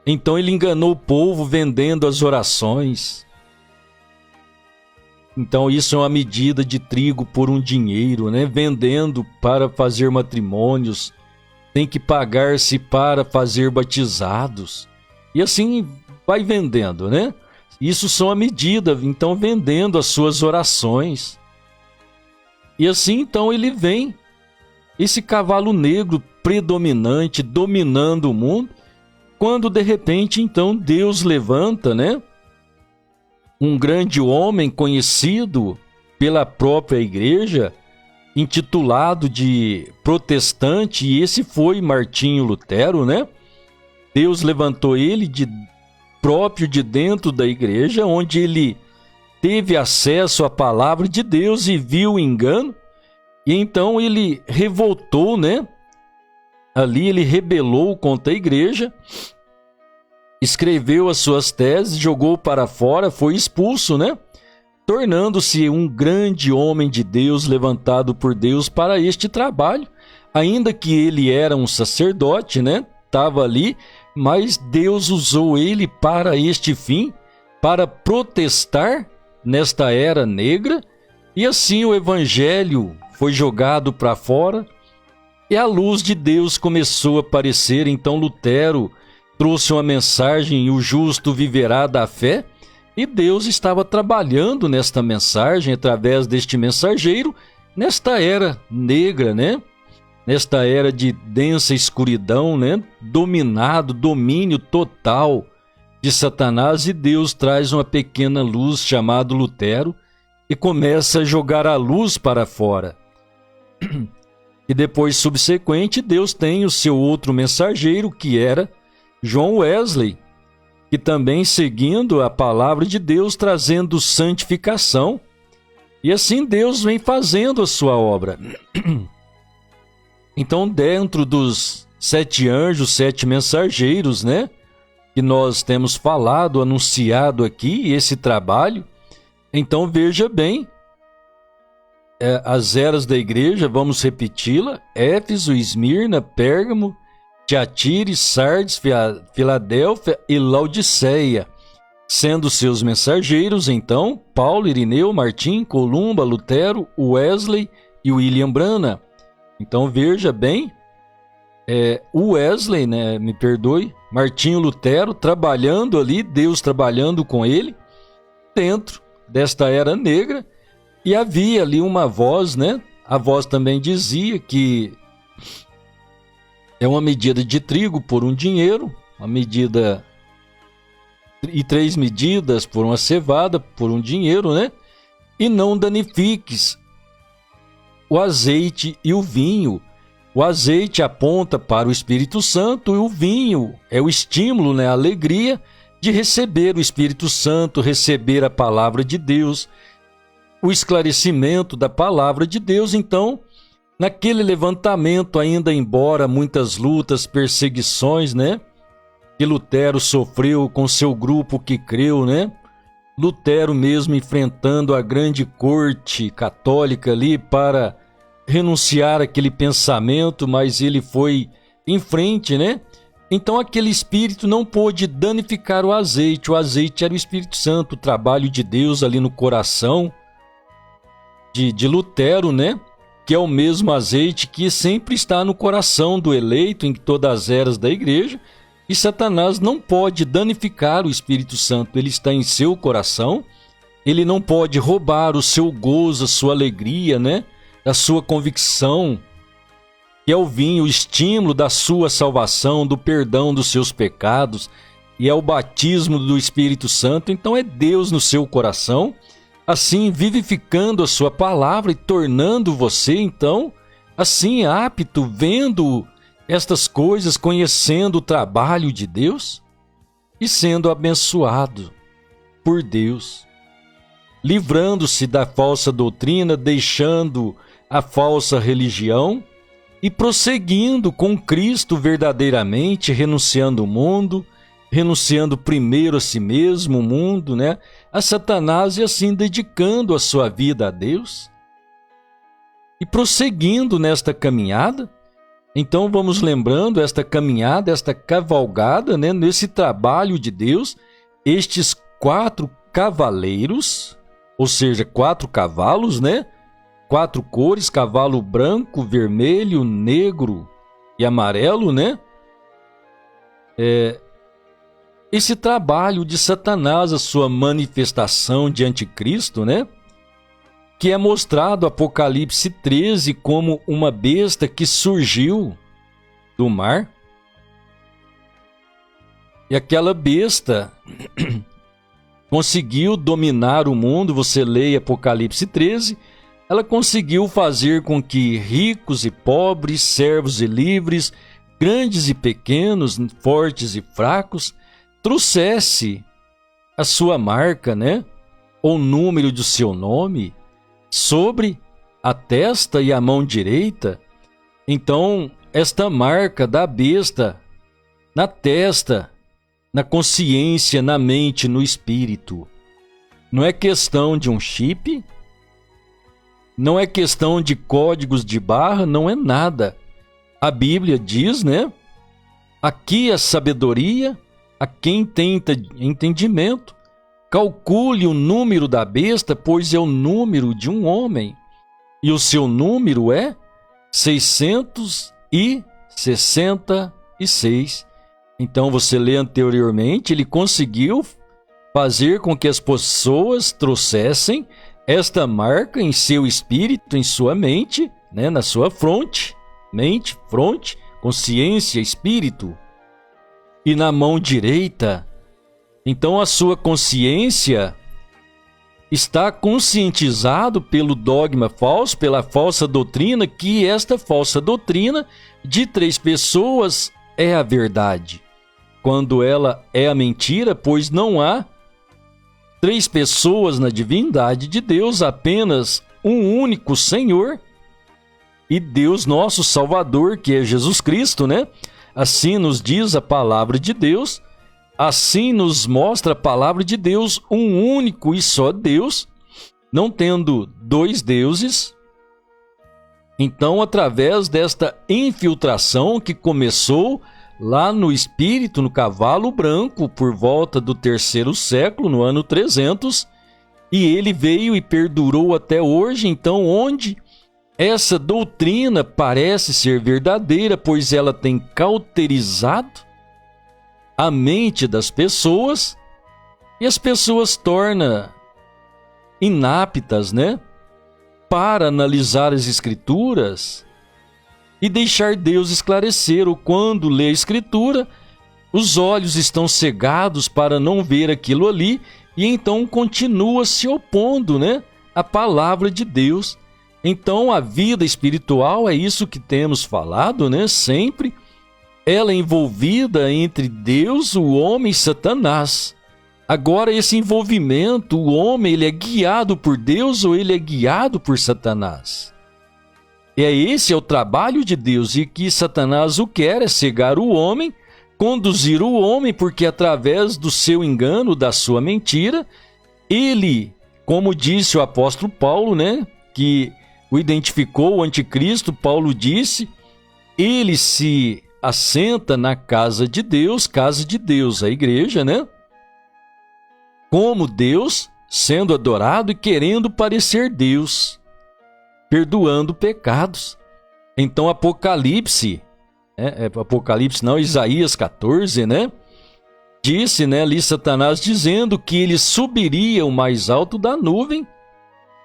Então ele enganou o povo vendendo as orações. Então isso é uma medida de trigo por um dinheiro, né? Vendendo para fazer matrimônios, tem que pagar-se para fazer batizados. E assim vai vendendo, né? Isso são a medida, então vendendo as suas orações. E assim então ele vem, esse cavalo negro predominante, dominando o mundo, quando de repente então Deus levanta, né? Um grande homem conhecido pela própria igreja, intitulado de protestante, e esse foi Martinho Lutero, né? Deus levantou ele próprio de dentro da igreja, onde ele teve acesso à palavra de Deus e viu o engano, e então ele revoltou, né? Ali ele rebelou contra a igreja, escreveu as suas teses, jogou para fora, foi expulso, né? Tornando-se um grande homem de Deus, levantado por Deus para este trabalho, ainda que ele era um sacerdote, né? Estava ali, mas Deus usou ele para este fim, para protestar nesta era negra, e assim o evangelho foi jogado para fora, e a luz de Deus começou a aparecer. Então Lutero trouxe uma mensagem: o justo viverá da fé, e Deus estava trabalhando nesta mensagem, através deste mensageiro, nesta era negra, né? Nesta era de densa escuridão, né? Domínio total de Satanás, e Deus traz uma pequena luz chamada Lutero e começa a jogar a luz para fora. E depois, subsequente, Deus tem o seu outro mensageiro, que era John Wesley, que também seguindo a palavra de Deus, trazendo santificação, e assim Deus vem fazendo a sua obra. Então, dentro dos 7 anjos, 7 mensageiros, né, que nós temos falado, anunciado aqui, esse trabalho, então veja bem, as eras da igreja, vamos repeti-la: Éfeso, Esmirna, Pérgamo, Tiatira, Sardes, Filadélfia e Laodiceia, sendo seus mensageiros, então, Paulo, Irineu, Martim, Columba, Lutero, Wesley e William Branham. Então veja bem, o Wesley, né, me perdoe, Martinho Lutero trabalhando ali, Deus trabalhando com ele, dentro desta era negra, e havia ali uma voz, né? A voz também dizia que é uma medida de trigo por um dinheiro, uma medida e 3 medidas por uma cevada por um dinheiro, né? E não danifiques o azeite e o vinho. O azeite aponta para o Espírito Santo, e o vinho é o estímulo, né, a alegria de receber o Espírito Santo, receber a palavra de Deus, o esclarecimento da palavra de Deus. Então, naquele levantamento, ainda embora muitas lutas, perseguições, né, que Lutero sofreu com seu grupo que creu, né? Lutero mesmo enfrentando a grande corte católica ali para renunciar àquele pensamento, mas ele foi em frente, né? Então aquele espírito não pôde danificar o azeite era o Espírito Santo, o trabalho de Deus ali no coração de Lutero, né? Que é o mesmo azeite que sempre está no coração do eleito em todas as eras da igreja, e Satanás não pode danificar o Espírito Santo, ele está em seu coração, ele não pode roubar o seu gozo, a sua alegria, né? Da sua convicção, que é o vinho, o estímulo da sua salvação, do perdão dos seus pecados, e é o batismo do Espírito Santo. Então é Deus no seu coração, assim vivificando a sua palavra e tornando você, então, assim apto, vendo estas coisas, conhecendo o trabalho de Deus. e sendo abençoado por Deus, livrando-se da falsa doutrina, deixando a falsa religião e prosseguindo com Cristo verdadeiramente, renunciando ao mundo, renunciando primeiro a si mesmo, o mundo, né, a Satanás, e assim dedicando a sua vida a Deus e prosseguindo nesta caminhada. Então vamos lembrando esta caminhada, esta cavalgada, né, nesse trabalho de Deus, estes 4 cavaleiros, ou seja, 4 cavalos, né? 4 cores, cavalo branco, vermelho, negro e amarelo, né? Esse trabalho de Satanás, a sua manifestação de anticristo, né? Que é mostrado Apocalipse 13 como uma besta que surgiu do mar. E aquela besta conseguiu dominar o mundo. Você lê Apocalipse 13, ela conseguiu fazer com que ricos e pobres, servos e livres, grandes e pequenos, fortes e fracos, trouxesse a sua marca, né? Ou número do seu nome sobre a testa e a mão direita. Então, esta marca da besta na testa, na consciência, na mente, no espírito, não é questão de um chip, não é questão de códigos de barra, não é nada. A Bíblia diz, né? Aqui a sabedoria, a quem tem entendimento, calcule o número da besta, pois é o número de um homem, e o seu número é 666. Então você lê anteriormente, ele conseguiu fazer com que as pessoas trouxessem esta marca em seu espírito, em sua mente, né, na sua fronte, mente, fronte, consciência, espírito, e na mão direita. Então a sua consciência está conscientizado pelo dogma falso, pela falsa doutrina, que esta falsa doutrina de 3 pessoas é a verdade, quando ela é a mentira, pois não há 3 pessoas na divindade de Deus, apenas um único Senhor e Deus nosso Salvador, que é Jesus Cristo, né? Assim nos diz a palavra de Deus. Assim nos mostra a palavra de Deus, um único e só Deus, não tendo 2 deuses. Então, através desta infiltração que começou lá no espírito, no cavalo branco, por volta do 3º século, no ano 300, e ele veio e perdurou até hoje. Então, onde essa doutrina parece ser verdadeira, pois ela tem cauterizado a mente das pessoas, e as pessoas tornam inaptas, né, para analisar as escrituras e deixar Deus esclarecer. Ou quando lê a escritura, os olhos estão cegados para não ver aquilo ali, e então continua se opondo, né, à palavra de Deus. Então a vida espiritual é isso que temos falado, né, sempre. Ela é envolvida entre Deus, o homem e Satanás. Agora, esse envolvimento, o homem, ele é guiado por Deus ou ele é guiado por Satanás? Esse é o trabalho de Deus, e que Satanás o quer é cegar o homem, conduzir o homem, porque através do seu engano, da sua mentira, ele, como disse o apóstolo Paulo, né, que o identificou, o anticristo, Paulo disse, ele se assenta na casa de Deus, a igreja, né? Como Deus, sendo adorado e querendo parecer Deus, perdoando pecados. Então Apocalipse, Isaías 14, né? Disse, né, ali Satanás dizendo que ele subiria o mais alto da nuvem,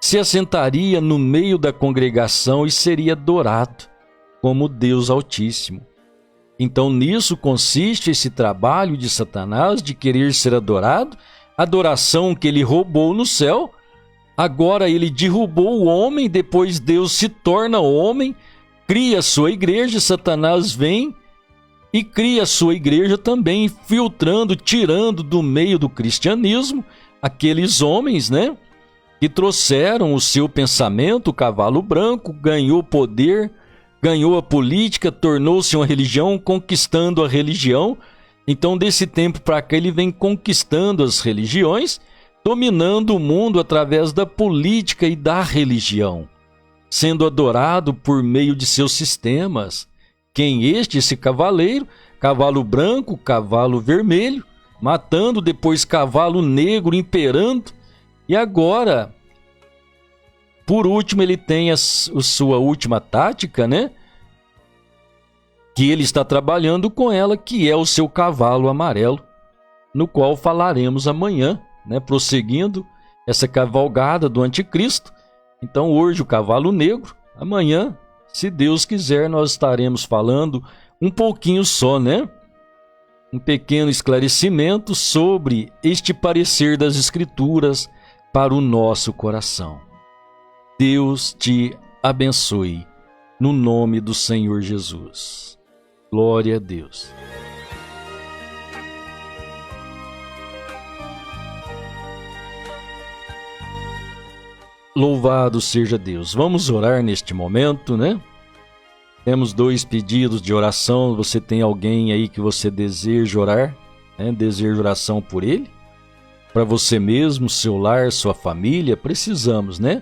se assentaria no meio da congregação e seria adorado como Deus Altíssimo. Então nisso consiste esse trabalho de Satanás de querer ser adorado, adoração que ele roubou no céu. Agora ele derrubou o homem, depois Deus se torna homem, cria a sua igreja, Satanás vem e cria a sua igreja também, filtrando, tirando do meio do cristianismo aqueles homens, né, que trouxeram o seu pensamento, o cavalo branco, ganhou poder, ganhou a política, tornou-se uma religião, conquistando a religião. Então, desse tempo para cá, ele vem conquistando as religiões, dominando o mundo através da política e da religião, sendo adorado por meio de seus sistemas. Quem este? Esse cavaleiro, cavalo branco, cavalo vermelho, matando, depois cavalo negro imperando, e agora, por último, ele tem a sua última tática, né? Que ele está trabalhando com ela, que é o seu cavalo amarelo, no qual falaremos amanhã, né? Prosseguindo essa cavalgada do anticristo. Então hoje o cavalo negro, amanhã, se Deus quiser, nós estaremos falando um pouquinho só, né? Um pequeno esclarecimento sobre este parecer das Escrituras para o nosso coração. Deus te abençoe, no nome do Senhor Jesus. Glória a Deus. Louvado seja Deus. Vamos orar neste momento, né? Temos 2 pedidos de oração. Você tem alguém aí que você deseja orar, né? Deseja oração por ele? Para você mesmo, seu lar, sua família? Precisamos, né?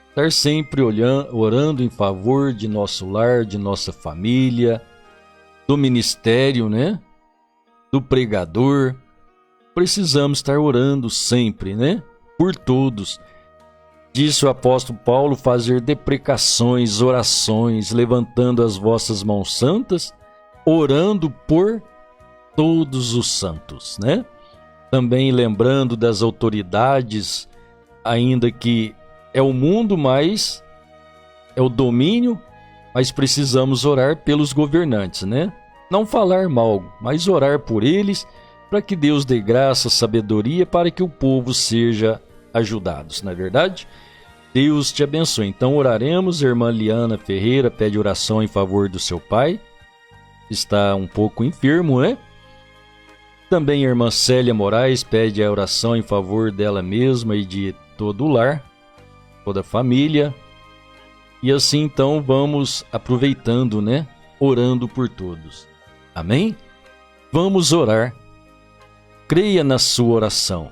Estar sempre orando em favor de nosso lar, de nossa família, do ministério, né? Do pregador. Precisamos estar orando sempre, né? Por todos. Disse o apóstolo Paulo: fazer deprecações, orações, levantando as vossas mãos santas, orando por todos os santos, né? Também lembrando das autoridades, ainda que é o mundo, mas é o domínio, mas precisamos orar pelos governantes, né? Não falar mal, mas orar por eles, para que Deus dê graça, sabedoria, para que o povo seja ajudados, não é verdade? Deus te abençoe. Então oraremos. A irmã Liana Ferreira pede oração em favor do seu pai, está um pouco enfermo, né? Também a irmã Célia Moraes pede a oração em favor dela mesma e de todo o lar, toda a família. E assim então vamos aproveitando, né? Orando por todos. Amém? Vamos orar. Creia na sua oração.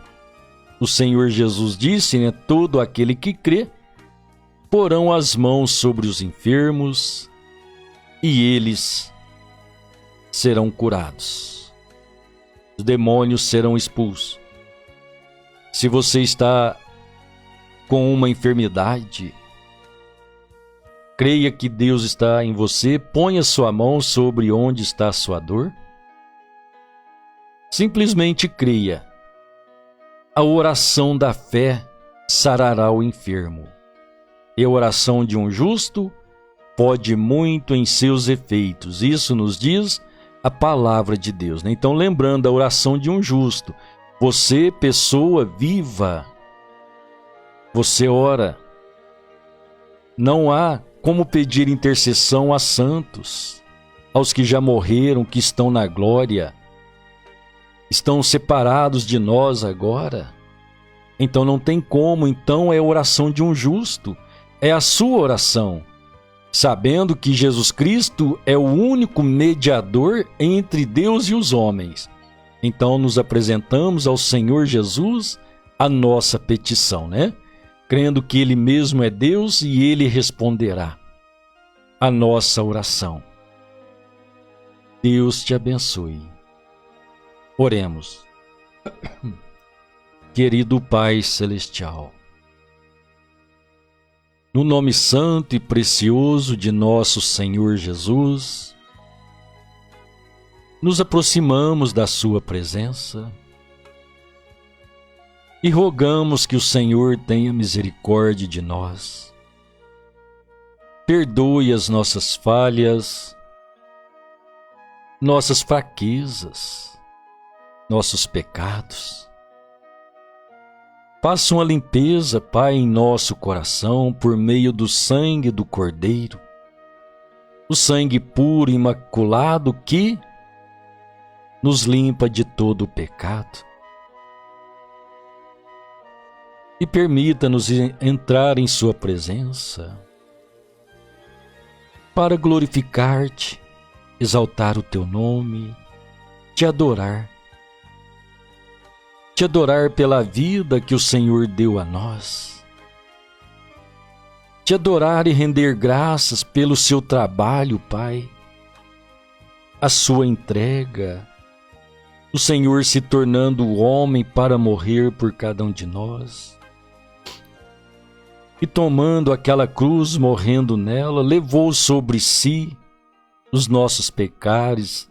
O Senhor Jesus disse, né? Todo aquele que crê, porão as mãos sobre os enfermos e eles serão curados. Os demônios serão expulsos. Se você está com uma enfermidade, creia que Deus está em você, ponha sua mão sobre onde está a sua dor. Simplesmente creia. A oração da fé sarará o enfermo. E a oração de um justo pode muito em seus efeitos. Isso nos diz a palavra de Deus, né? Então, lembrando a oração de um justo, você, pessoa viva, você ora. Não há como pedir intercessão a santos, aos que já morreram, que estão na glória, estão separados de nós agora. Então não tem como. Então é a oração de um justo, é a sua oração, sabendo que Jesus Cristo é o único mediador entre Deus e os homens. Então nos apresentamos ao Senhor Jesus a nossa petição, né? Crendo que Ele mesmo é Deus e Ele responderá a nossa oração. Deus te abençoe. Oremos. Querido Pai Celestial, no nome santo e precioso de nosso Senhor Jesus, nos aproximamos da Sua presença e rogamos que o Senhor tenha misericórdia de nós, perdoe as nossas falhas, nossas fraquezas, nossos pecados. Faça uma limpeza, Pai, em nosso coração por meio do sangue do Cordeiro, o sangue puro e imaculado que nos limpa de todo o pecado e permita-nos entrar em sua presença para glorificar-te, exaltar o teu nome, te adorar pela vida que o Senhor deu a nós, te adorar e render graças pelo seu trabalho, Pai, a sua entrega, o Senhor se tornando o homem para morrer por cada um de nós, e tomando aquela cruz, morrendo nela, levou sobre si os nossos pecados,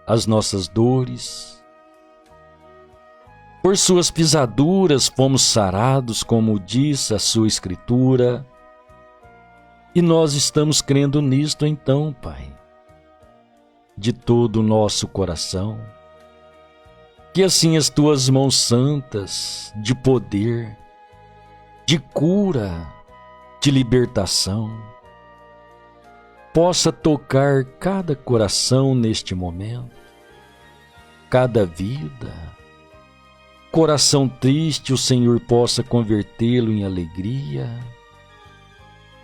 as nossas dores. Por suas pisaduras fomos sarados, como diz a sua Escritura, e nós estamos crendo nisto então, Pai, de todo o nosso coração. Que assim as tuas mãos santas de poder, de cura, de libertação, possa tocar cada coração neste momento, cada vida. Coração triste, o Senhor possa convertê-lo em alegria.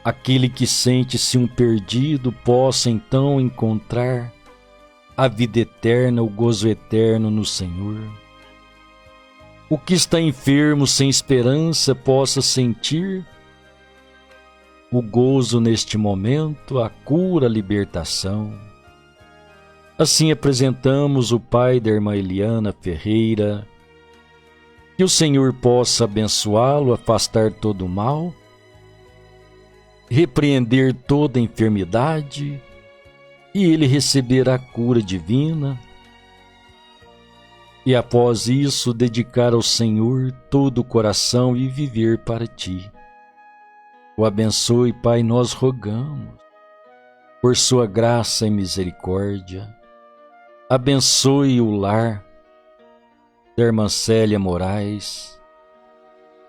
Aquele que sente-se um perdido possa então encontrar a vida eterna, o gozo eterno no Senhor. O que está enfermo, sem esperança, possa sentir o gozo neste momento, a cura, a libertação. Assim apresentamos o pai da irmã Eliana Ferreira, que o Senhor possa abençoá-lo, afastar todo o mal, repreender toda a enfermidade, e ele receberá a cura divina, e após isso dedicar ao Senhor todo o coração e viver para ti. O abençoe, Pai, nós rogamos, por sua graça e misericórdia. Abençoe o lar da irmã Célia Moraes.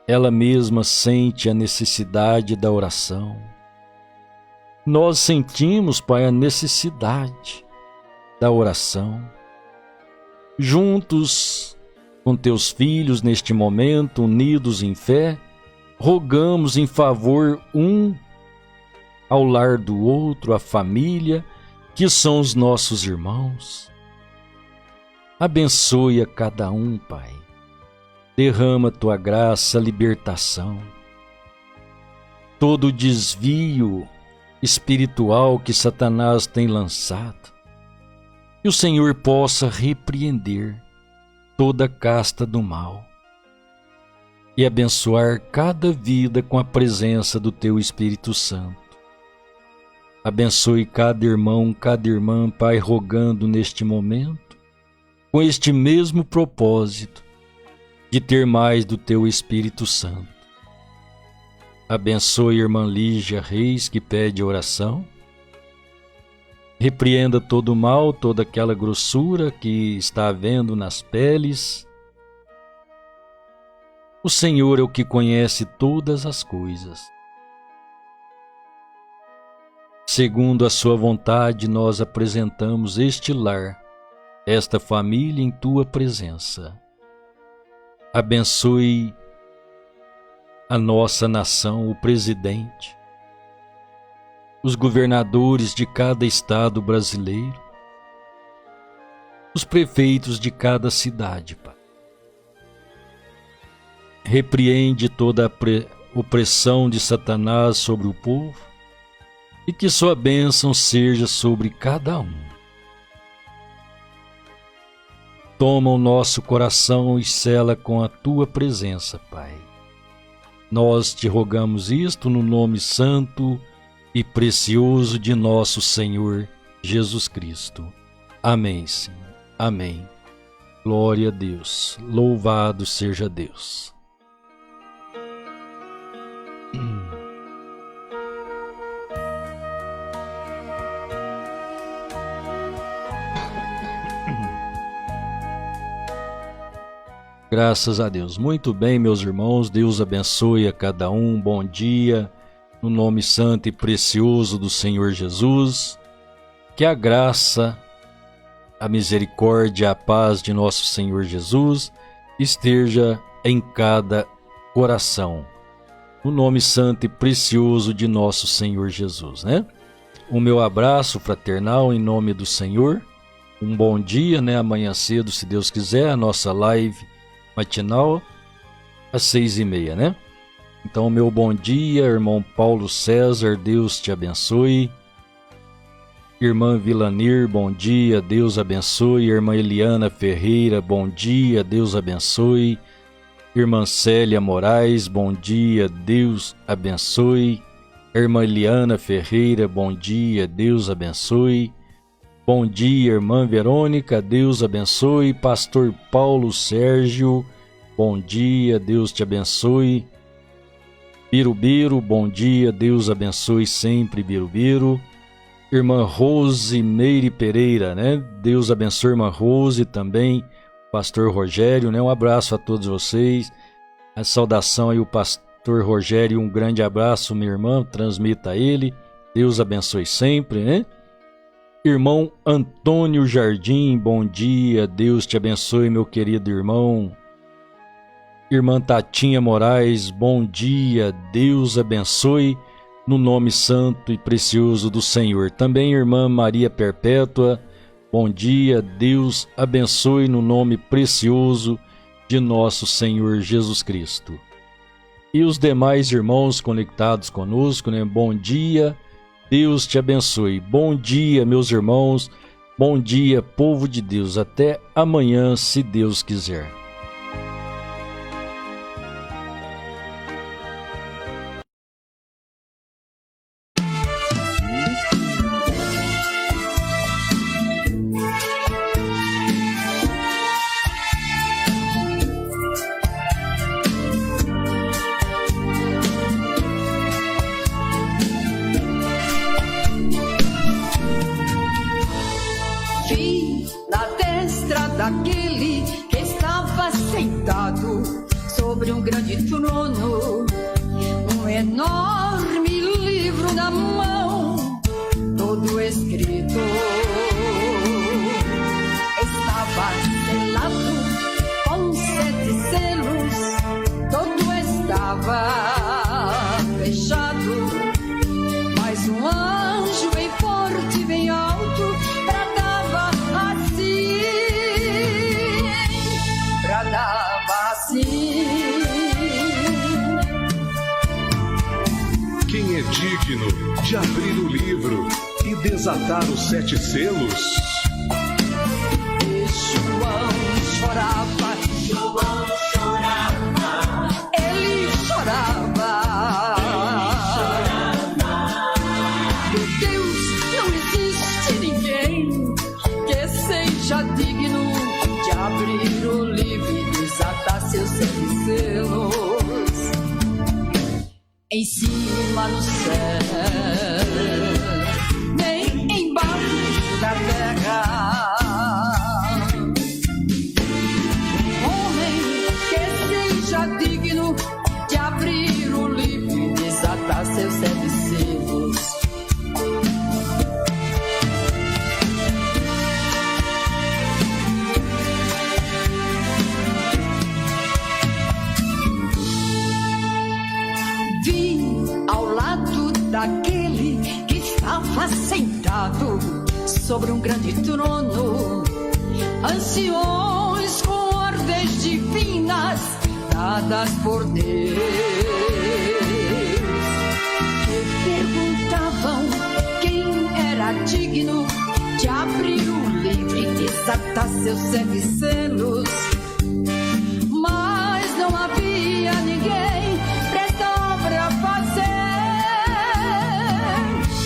Ela mesma sente a necessidade da oração. Nós sentimos, Pai, a necessidade da oração. Juntos com teus filhos neste momento, unidos em fé, rogamos em favor um ao lar do outro, a família, que são os nossos irmãos. Abençoe a cada um, Pai. Derrama tua graça, libertação. Todo desvio espiritual que Satanás tem lançado, que o Senhor possa repreender toda casta do mal e abençoar cada vida com a presença do teu Espírito Santo. Abençoe cada irmão, cada irmã, Pai, rogando neste momento, com este mesmo propósito de ter mais do teu Espírito Santo. Abençoe a irmã Lígia Reis, que pede oração. Repreenda todo o mal, toda aquela grossura que está havendo nas peles. O Senhor é o que conhece todas as coisas. Segundo a sua vontade, nós apresentamos este lar, esta família em tua presença. Abençoe a nossa nação, o presidente, os governadores de cada estado brasileiro, os prefeitos de cada cidade, Pai. Repreende toda a opressão de Satanás sobre o povo e que sua bênção seja sobre cada um. Toma o nosso coração e sela com a tua presença, Pai. Nós te rogamos isto no nome santo e precioso de nosso Senhor Jesus Cristo. Amém, Senhor. Amém. Glória a Deus. Louvado seja Deus. Graças a Deus. Muito bem, meus irmãos. Deus abençoe a cada um. Bom dia. No nome santo e precioso do Senhor Jesus. Que a graça, a misericórdia, a paz de nosso Senhor Jesus esteja em cada coração. No nome santo e precioso de nosso Senhor Jesus, né? O meu abraço fraternal em nome do Senhor. Um bom dia, né? Amanhã cedo, se Deus quiser, a nossa live matinal às 6h30, né? Então, meu bom dia, irmão Paulo César, Deus te abençoe. Irmã Vilanir, bom dia, Deus abençoe. Irmã Eliana Ferreira, bom dia, Deus abençoe. Irmã Célia Moraes, bom dia, Deus abençoe. Irmã Eliana Ferreira, bom dia, Deus abençoe. Bom dia, irmã Verônica, Deus abençoe. Pastor Paulo Sérgio, bom dia, Deus te abençoe. Birubiru, bom dia, Deus abençoe sempre, Birubiru. Irmã Rose Meire Pereira, né? Deus abençoe, irmã Rose, também pastor Rogério, né? Um abraço a todos vocês. A saudação aí o pastor Rogério, um grande abraço, minha irmã, transmita a ele. Deus abençoe sempre, né? Irmão Antônio Jardim, bom dia, Deus te abençoe, meu querido irmão. Irmã Tatinha Moraes, bom dia, Deus abençoe, no nome santo e precioso do Senhor. Também irmã Maria Perpétua, bom dia, Deus abençoe, no nome precioso de nosso Senhor Jesus Cristo. E os demais irmãos conectados conosco, né? Bom dia, Deus te abençoe. Bom dia, meus irmãos. Bom dia, povo de Deus. Até amanhã, se Deus quiser. Daquele que estava sentado sobre um grande trono, um enorme livro na mão, todo escrito. Estava selado com 7 selos, todo estava fechado, mas um anjo bem forte, bem alto, bradava assim. Quem é digno de abrir o livro e desatar os 7 selos? E João chorava, ele chorava. Meu Deus, não existe ninguém que seja digno de abrir o livro e desatar seus 7 selos. Em cima no céu, nem embaixo da terra, um homem que seja digno de abrir o livro e desatar seus 7 selos. Daquele que estava sentado sobre um grande trono, anciões com ordens divinas dadas por Deus, que perguntavam quem era digno de abrir o livro e desatar seus 7 selos. Mas não havia ninguém prestado pra fazer.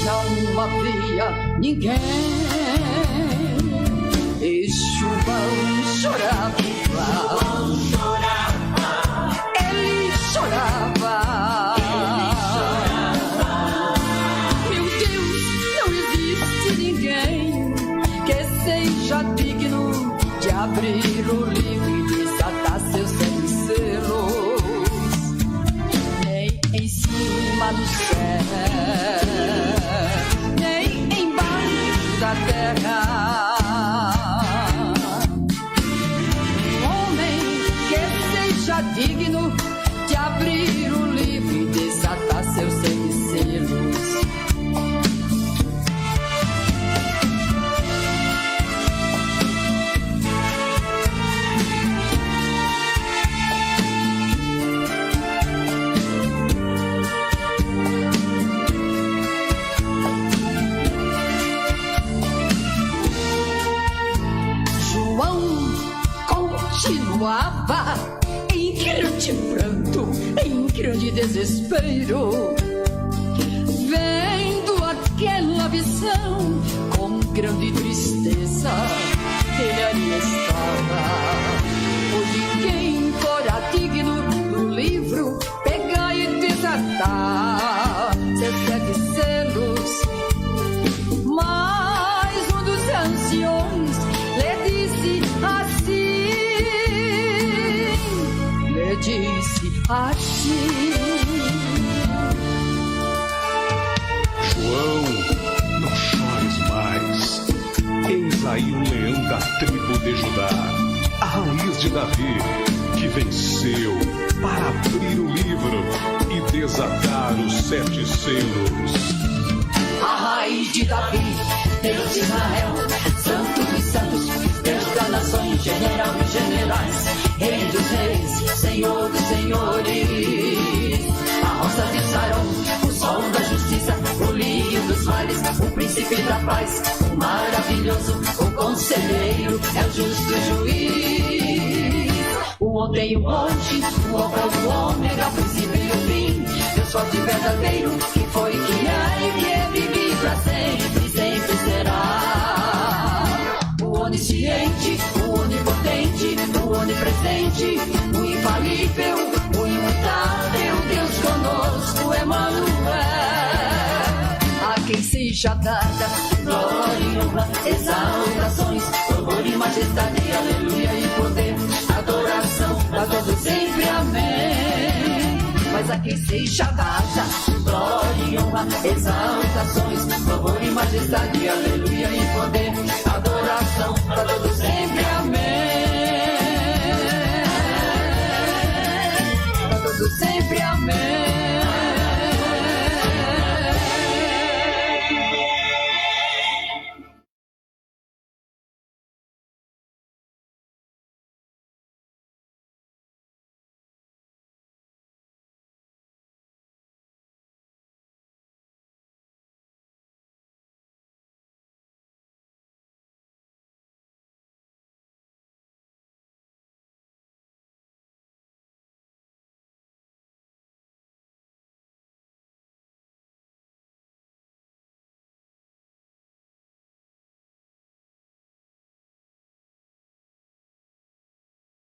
Não havia ninguém. E João chorava, ele chorava. Meu Deus, não existe ninguém que seja digno de abrir o livro e desatar seus 7 selos. Nem em cima do céu, nem embaixo da terra. Um homem que seja digno de abrir o livro e desatar seus 7 selos. Continuava em grande pranto, em grande desespero, vendo aquela visão com grande tristeza. Ele ali estava, onde quem fora digno do livro pegar e desatar seus 7 selos. Mas um dos anciões lhe disse assim, João, não chores mais. Eis aí o leão da tribo de Judá, a raiz de Davi, que venceu para abrir o livro e desatar os 7 selos. A raiz de Davi, Deus de Israel, Santo dos santos, Deus das nações, general dos generais, Rei dos reis, Senhor dos senhores. A rosa de Saron, o sol da justiça, o lírio dos vales, o príncipe da paz, o maravilhoso, o conselheiro, é o justo juiz. O ontem e o hoje, o alfa e o ômega, o princípio e o fim, Deus forte e verdadeiro, que foi, que é e que vive pra sempre, sempre será. O onisciente, o onipotente, o onipresente, o infalível, o imutável, Deus conosco, Emmanuel. A quem seja dada glória e honra, exaltações, louvor e majestade, aleluia e poder, adoração a todos sempre, amém. Mas a quem seja dada glória e honra, exaltações, louvor e majestade, aleluia e poder,